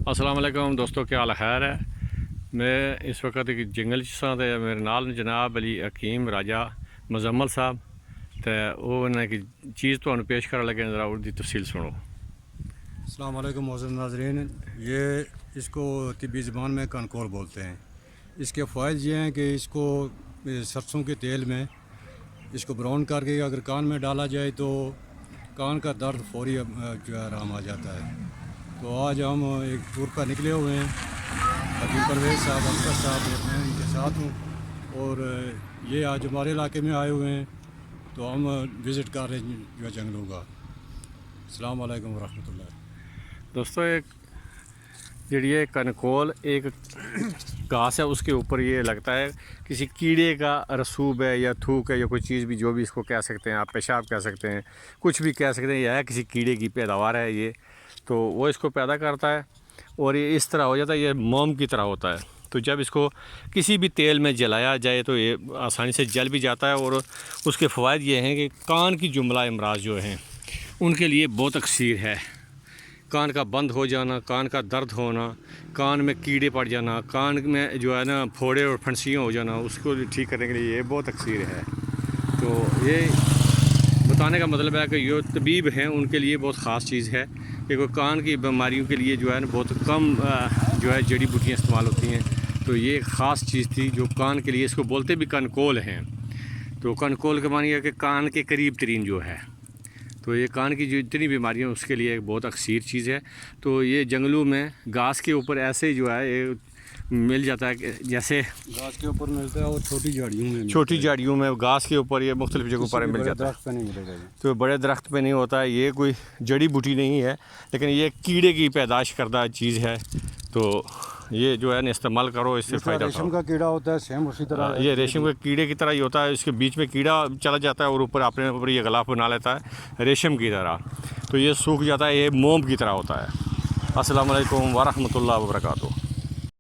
السلام علیکم دوستو، کیا حال خیر ہے؟ میں اس وقت ایک جنگل چاں میرے نال جناب علی حکیم راجہ مزمل صاحب تو وہ ایک چیز تو پیش کرنے لگے، ذرا اس کی تفصیل سنو۔ السلام علیکم معزز ناظرین، یہ اس کو طبی زبان میں کنکول بولتے ہیں۔ اس کے فوائد یہ ہیں کہ اس کو سرسوں کے تیل میں اس کو براؤن کر کے اگر کان میں ڈالا جائے تو کان کا درد فوری جو ہے آرام آ جاتا ہے۔ تو آج ہم ایک ٹور پر نکلے ہوئے ہیں، حکیم پرویز صاحب، اختر صاحب، میں ان کے ساتھ ہوں، اور یہ آج ہمارے علاقے میں آئے ہوئے ہیں تو ہم وزٹ کر رہے ہیں جو ہے جنگلوں کا۔ السلام علیکم ورحمۃ اللہ۔ دوستو، ایک جڑی ہے کنکول ایک گھاس ہے، اس کے اوپر یہ لگتا ہے کسی کیڑے کا رسوب ہے یا تھوک ہے یا کوئی چیز بھی، جو بھی اس کو کہہ سکتے ہیں آپ، پیشاب کہہ سکتے ہیں، کچھ بھی کہہ سکتے ہیں، یہ ہے کسی کیڑے کی پیداوار ہے یہ، تو وہ اس کو پیدا کرتا ہے اور یہ اس طرح ہو جاتا ہے، یہ موم کی طرح ہوتا ہے۔ تو جب اس کو کسی بھی تیل میں جلایا جائے تو یہ آسانی سے جل بھی جاتا ہے، اور اس کے فوائد یہ ہیں کہ کان کی جملہ امراض جو ہیں ان کے لیے بہت اکثیر ہے۔ کان کا بند ہو جانا، کان کا درد ہونا، کان میں کیڑے پڑ جانا، کان میں جو ہے نا پھوڑے اور پھنسیاں ہو جانا، اس کو ٹھیک کرنے کے لیے یہ بہت اکثیر ہے۔ تو یہ بتانے کا مطلب ہے کہ جو طبیب ہیں ان کے لیے بہت خاص چیز ہے کہ کوئی کان کی بیماریوں کے لیے جو ہے نا بہت کم جو ہے جڑی بوٹیاں استعمال ہوتی ہیں، تو یہ ایک خاص چیز تھی جو کان کے لیے، اس کو بولتے بھی کنکول ہیں۔ تو کنکول کا معنی ہے کہ کان کے قریب ترین جو ہے، تو یہ کان کی جو اتنی بیماریاں اس کے لیے ایک بہت اکثیر چیز ہے۔ تو یہ جنگلوں میں گھاس کے اوپر ایسے جو ہے یہ مل جاتا ہے کہ جیسے گھاس کے اوپر ملتا ہے اور چھوٹی جھاڑیوں میں گھاس کے اوپر یہ مختلف جگہوں پر مل جاتا ہے، درخت پہ نہیں ملے گا۔ تو بڑے درخت پہ نہیں ہوتا ہے، یہ کوئی جڑی بوٹی نہیں ہے، لیکن یہ کیڑے کی پیدائش کردہ چیز ہے۔ تو یہ جو ہے نا استعمال کرو، اس سے فائدہ ریشم کا کیڑا ہوتا ہے سیم اسی طرح یہ ریشم کے کیڑے کی طرح ہی ہوتا ہے، اس کے بیچ میں کیڑا چلا جاتا ہے اور اوپر اپنے اوپر یہ غلاف بنا لیتا ہے ریشم کی طرح، تو یہ سوکھ جاتا ہے، یہ موم کی طرح ہوتا ہے۔ السلام علیکم ورحمۃ اللہ وبرکاتہ۔